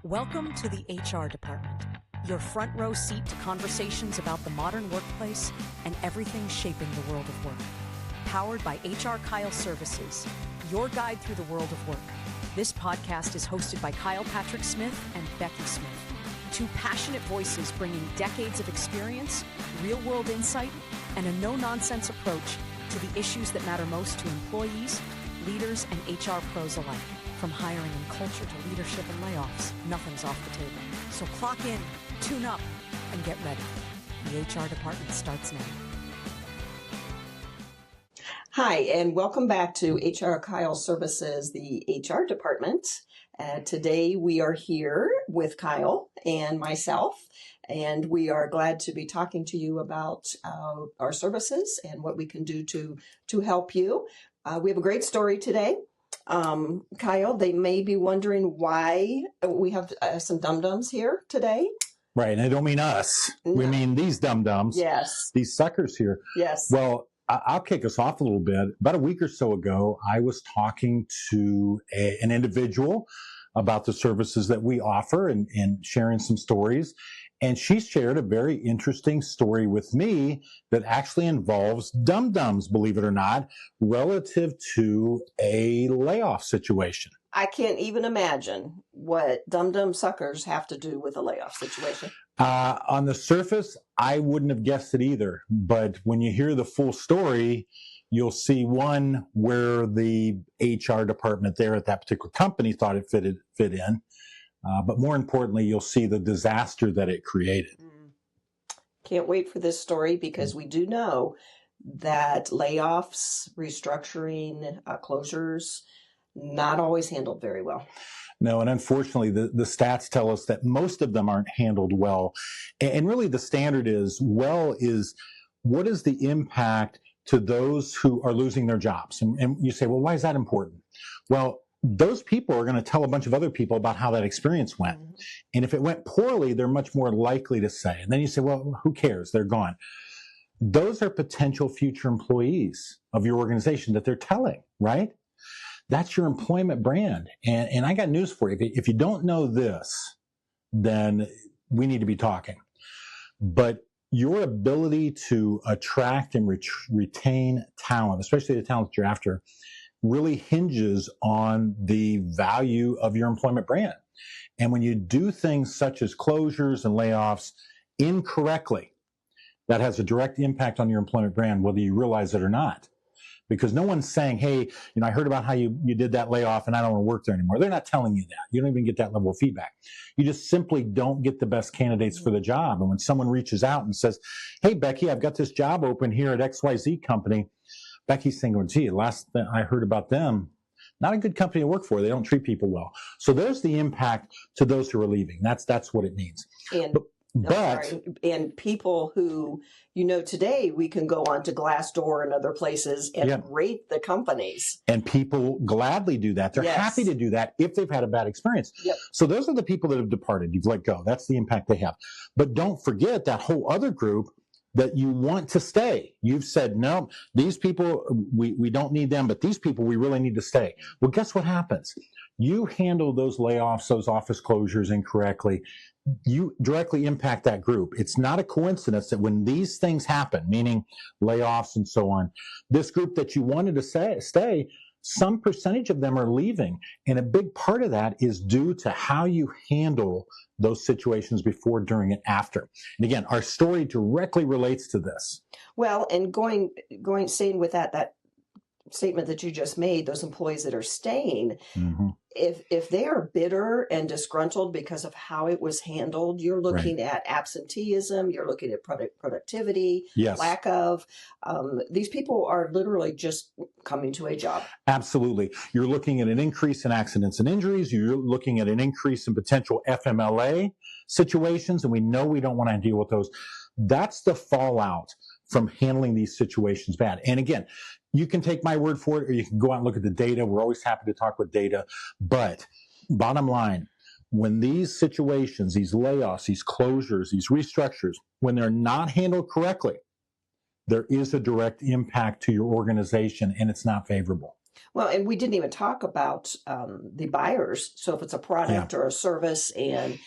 Welcome to the HR department, your front row seat to conversations about the modern workplace and everything shaping the world of work. Powered by HRKyle Services, your guide through the world of work. This podcast is hosted by Kyle Patrick Smith and Becki Smith, two passionate voices bringing decades of experience, real-world insight, and a no-nonsense approach to the issues that matter most to employees, leaders, and HR pros alike. From hiring and culture to leadership and layoffs, nothing's off the table. So clock in, tune up, and get ready. The HR department starts now. Hi, and welcome back to HRKyle Services, the HR department. Today we are here with Kyle and myself, and we are glad to be talking to you about our services and what we can do to help you. We have a great story today. Kyle, they may be wondering why we have some dum-dums here today. Right, and I don't mean us. No. We mean these dum-dums. Yes. These suckers here. Yes. Well, I'll kick us off a little bit. About a week or so ago, I was talking to an individual about the services that we offer and sharing some stories. And she shared a very interesting story with me that actually involves dum-dums, believe it or not, relative to a layoff situation. I can't even imagine what dum-dum suckers have to do with a layoff situation. On the surface, I wouldn't have guessed it either. But when you hear the full story, you'll see one where the HR department there at that particular company thought it fit in. But more importantly, you'll see the disaster that it created. Can't wait for this story because we do know that layoffs, restructuring, closures, not always handled very well. No, and unfortunately, the stats tell us that most of them aren't handled well. And really the standard is what is the impact to those who are losing their jobs? And you say, well, why is that important? Well, those people are going to tell a bunch of other people about how that experience went. Mm-hmm. And if it went poorly, they're much more likely to say. And then you say, well, who cares? They're gone. Those are potential future employees of your organization that they're telling, right? That's your employment brand. And I got news for you. If you don't know this, then we need to be talking. But your ability to attract and retain talent, especially the talent that you're after, really hinges on the value of your employment brand. And when you do things such as closures and layoffs incorrectly, that has a direct impact on your employment brand, whether you realize it or not. Because no one's saying, hey, I heard about how you did that layoff and I don't want to work there anymore. They're not telling you that. You don't even get that level of feedback. You just simply don't get the best candidates for the job. And when someone reaches out and says, hey, Becki, I've got this job open here at XYZ company, Becki's thinking, gee, last I heard about them, not a good company to work for. They don't treat people well. So there's the impact to those who are leaving. That's what it means. And people who, today we can go on to Glassdoor and other places and rate the companies. And people gladly do that. They're happy to do that if they've had a bad experience. Yep. So those are the people that have departed. You've let go. That's the impact they have. But don't forget that whole other group that you want to stay. You've said, no, these people, we don't need them, but these people, we really need to stay. Well, guess what happens? You handle those layoffs, those office closures incorrectly, you directly impact that group. It's not a coincidence that when these things happen, meaning layoffs and so on, this group that you wanted to stay, some percentage of them are leaving. And a big part of that is due to how you handle those situations before, during, and after. And again, our story directly relates to this. Well, and saying with that statement that you just made, those employees that are staying, mm-hmm. if they are bitter and disgruntled because of how it was handled, you're looking at absenteeism, you're looking at productivity, lack of. These people are literally just coming to a job. Absolutely. You're looking at an increase in accidents and injuries. You're looking at an increase in potential FMLA situations, and we know we don't want to deal with those. That's the fallout from handling these situations bad. And again, you can take my word for it, or you can go out and look at the data. We're always happy to talk with data. But bottom line, when these situations, these layoffs, these closures, these restructures, when they're not handled correctly, there is a direct impact to your organization, and it's not favorable. Well, and we didn't even talk about the buyers. So if it's a product or a service, and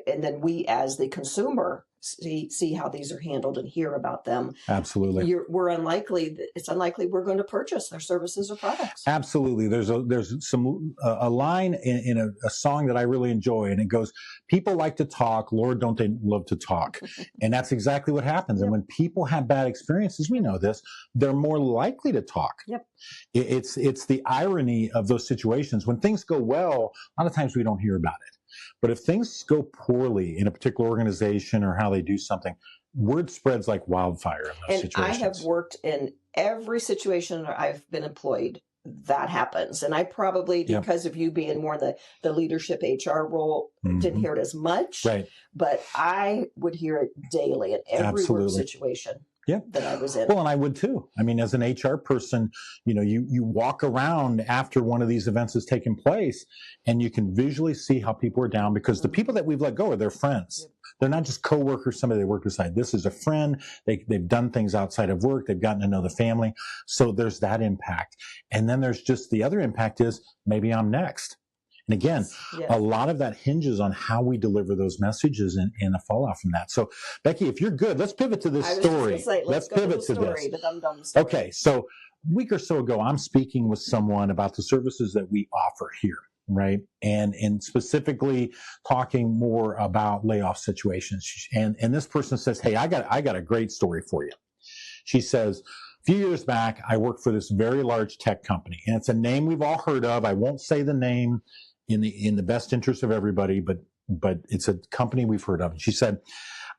then we as the consumer see how these are handled and hear about them. Absolutely. It's unlikely we're going to purchase their services or products. Absolutely. There's a line in a song that I really enjoy, and it goes, "People like to talk, Lord, don't they love to talk?" And that's exactly what happens. Yep. And when people have bad experiences, we know this, they're more likely to talk. Yep. It's the irony of those situations. When things go well, a lot of times we don't hear about it. But if things go poorly in a particular organization or how they do something, word spreads like wildfire in those situations. I have worked in every situation I've been employed. That happens. And I probably, because of you being more the leadership HR role, didn't hear it as much. Right. But I would hear it daily in every work situation. That I was in. Well, and I would too. I mean, as an HR person, you walk around after one of these events has taken place, and you can visually see how people are down, because the people that we've let go are their friends. They're not just coworkers, somebody they work beside. This is a friend. They've done things outside of work. They've gotten to know the family. So there's that impact. And then there's just the other impact is maybe I'm next. And again, a lot of that hinges on how we deliver those messages and the fallout from that. So, Becki, if you're good, let's pivot to this story. Let's pivot to this. The dum-dum story. Okay, so a week or so ago, I'm speaking with someone about the services that we offer here, right? And specifically talking more about layoff situations. And this person says, "Hey, I got a great story for you." She says, "A few years back, I worked for this very large tech company, and it's a name we've all heard of. I won't say the name in the best interest of everybody, but it's a company we've heard of." And she said,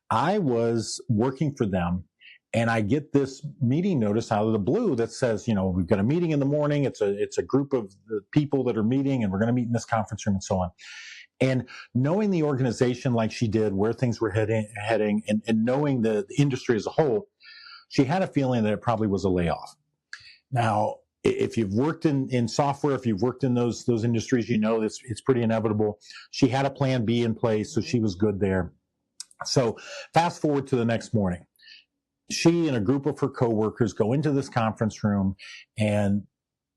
"I was working for them, and I get this meeting notice out of the blue that says, we've got a meeting in the morning. It's a group of the people that are meeting, and we're going to meet in this conference room," and so on. And knowing the organization like she did, where things were heading, and knowing the industry as a whole, she had a feeling that it probably was a layoff. Now, if you've worked in software, if you've worked in those industries, it's pretty inevitable. She had a plan B in place, so she was good there. So fast forward to the next morning. She and a group of her coworkers go into this conference room, and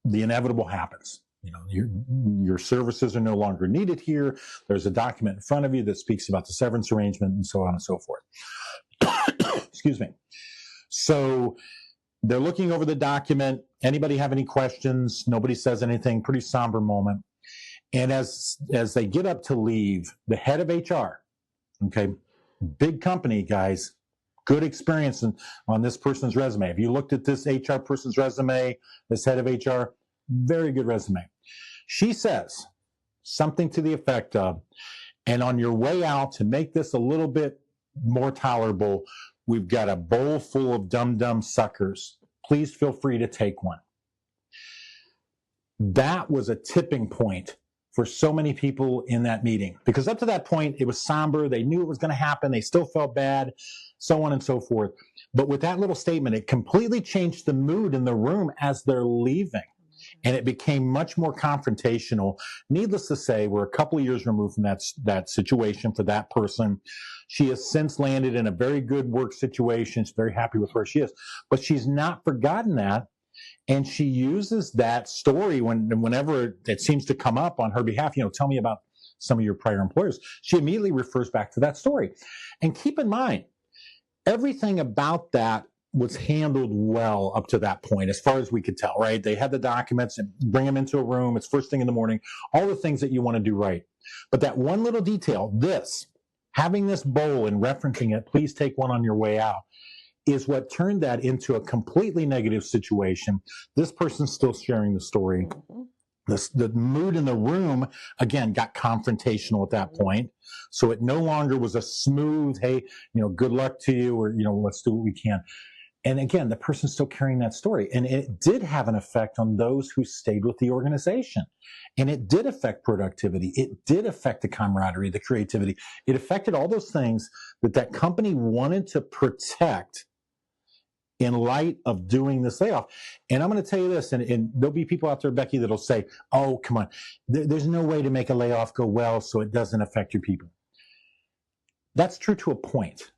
the inevitable happens. Your services are no longer needed here. There's a document in front of you that speaks about the severance arrangement, and so on and so forth. Excuse me. So they're looking over the document. Anybody have any questions? Nobody says anything. Pretty somber moment. And as they get up to leave, the head of HR, okay, big company, guys, good experience on this person's resume. If you looked at this HR person's resume, this head of HR, very good resume. She says something to the effect of, "And on your way out, to make this a little bit more tolerable, we've got a bowl full of dum-dum suckers. Please feel free to take one." That was a tipping point for so many people in that meeting, because up to that point, it was somber. They knew it was going to happen. They still felt bad, so on and so forth. But with that little statement, it completely changed the mood in the room as they're leaving. And it became much more confrontational. Needless to say, we're a couple of years removed from that situation for that person. She has since landed in a very good work situation. She's very happy with where she is. But she's not forgotten that. And she uses that story whenever it seems to come up on her behalf. Tell me about some of your prior employers. She immediately refers back to that story. And keep in mind, everything about that was handled well up to that point, as far as we could tell, right? They had the documents and bring them into a room. It's first thing in the morning, all the things that you want to do right. But that one little detail, having this bowl and referencing it, "Please take one on your way out," is what turned that into a completely negative situation. This person's still sharing the story. The mood in the room, again, got confrontational at that point. So it no longer was a smooth, "Hey, good luck to you," or, "Let's do what we can." And again, the person's still carrying that story. And it did have an effect on those who stayed with the organization. And it did affect productivity. It did affect the camaraderie, the creativity. It affected all those things that company wanted to protect in light of doing this layoff. And I'm going to tell you this, and there'll be people out there, Becki, that'll say, "Oh, come on, there's no way to make a layoff go well so it doesn't affect your people." That's true to a point.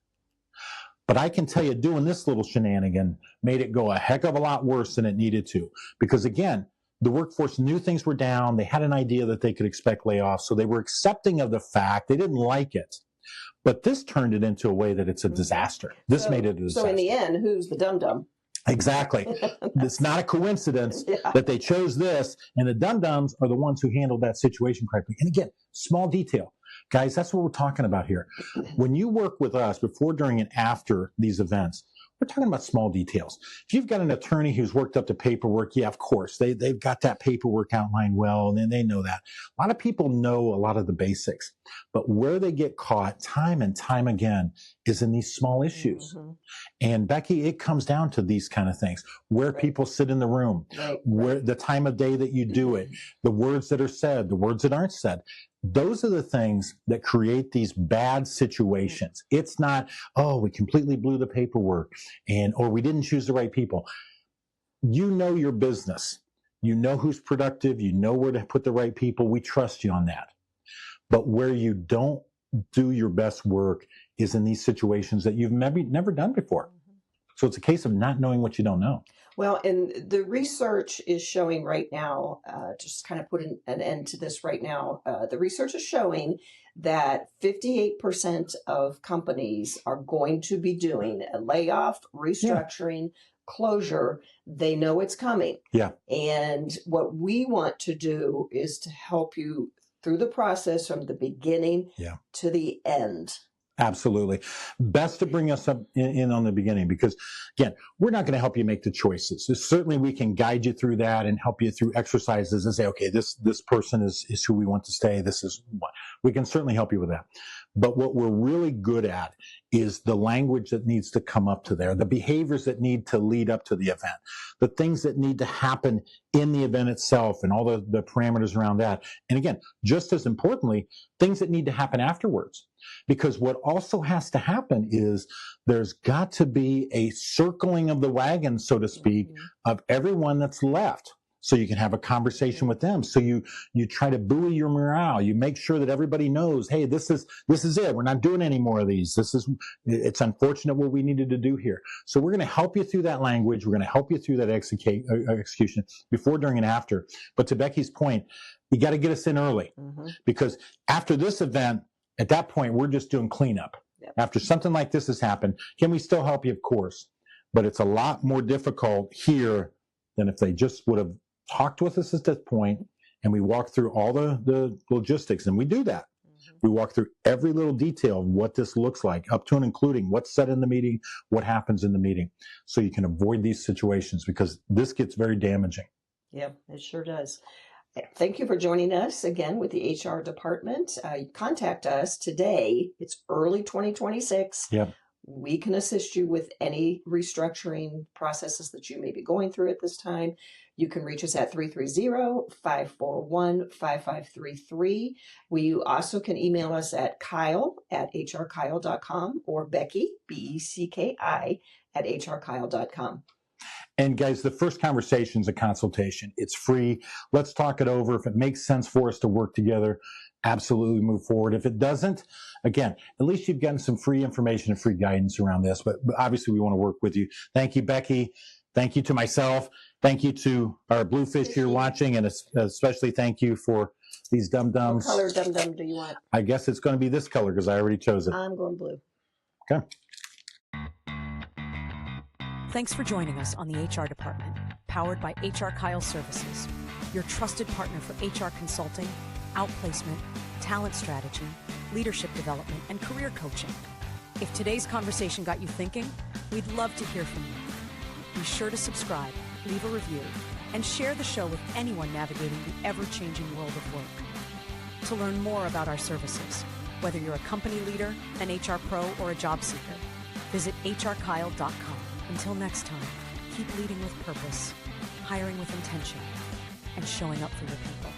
But I can tell you, doing this little shenanigan made it go a heck of a lot worse than it needed to. Because again, the workforce knew things were down. They had an idea that they could expect layoffs. So they were accepting of the fact. They didn't like it. But this turned it into a way that it's a disaster. This made it a disaster. So in the end, who's the dum-dum? Exactly. It's not a coincidence that they chose this, and the dum-dums are the ones who handled that situation correctly. And again, small detail. Guys, that's what we're talking about here. When you work with us before, during, and after these events, we're talking about small details. If you've got an attorney who's worked up the paperwork, yeah, of course, they've got that paperwork outlined well, and they know that. A lot of people know a lot of the basics, but where they get caught time and time again is in these small issues. And Becki, it comes down to these kind of things: where people sit in the room, where the time of day that you do it, the words that are said, the words that aren't said. Those are the things that create these bad situations. It's not, oh, we completely blew the paperwork or we didn't choose the right people. You know your business. You know who's productive. You know where to put the right people. We trust you on that. But where you don't do your best work is in these situations that you've maybe never done before. So it's a case of not knowing what you don't know. Well, and the research is showing right now, just kind of put an end to this right now, the research is showing that 58% of companies are going to be doing a layoff, restructuring, closure. They know it's coming. Yeah. And what we want to do is to help you through the process from the beginning to the end. Absolutely. Best to bring us up in on the beginning, because again, we're not going to help you make the choices. So certainly we can guide you through that and help you through exercises and say, okay, this person is who we want to stay. This is what we can certainly help you with that. But what we're really good at is the language that needs to come up to there, the behaviors that need to lead up to the event, the things that need to happen in the event itself and all the parameters around that. And again, just as importantly, things that need to happen afterwards. Because what also has to happen is there's got to be a circling of the wagon, so to speak, of everyone that's left. So you can have a conversation with them. So you try to buoy your morale. You make sure that everybody knows, hey, this is it. We're not doing any more of these. It's unfortunate what we needed to do here. So we're going to help you through that language. We're going to help you through that execution before, during, and after. But to Becki's point, you got to get us in early, because after this event, at that point, we're just doing cleanup. After something like this has happened, can we still help you? Of course. But it's a lot more difficult here than if they just would have talked with us at this point and we walk through all the logistics. And we do that. We walk through every little detail of what this looks like, up to and including what's said in the meeting, what happens in the meeting. So you can avoid these situations, because this gets very damaging. Yeah, it sure does. Thank you for joining us again with the HR department. Contact us today. It's early 2026. Yep. We can assist you with any restructuring processes that you may be going through at this time. You can reach us at 330-541-5533. We also can email us at Kyle@HRKyle.com or Becki, Becki, @HRKyle.com. And guys, the first conversation is a consultation. It's free. Let's talk it over. If it makes sense for us to work together, absolutely move forward. If it doesn't, again, at least you've gotten some free information and free guidance around this. But obviously, we want to work with you. Thank you, Becki. Thank you to myself. Thank you to our bluefish here watching, and especially thank you for these dum-dums. What color dum-dum do you want? I guess it's going to be this color because I already chose it. I'm going blue. Okay. Thanks for joining us on the HR Department, powered by HRKyle Services, your trusted partner for HR consulting, outplacement, talent strategy, leadership development, and career coaching. If today's conversation got you thinking, we'd love to hear from you. Be sure to subscribe, leave a review, and share the show with anyone navigating the ever-changing world of work. To learn more about our services, whether you're a company leader, an HR pro, or a job seeker, visit HRKyle.com. Until next time, keep leading with purpose, hiring with intention, and showing up for your people.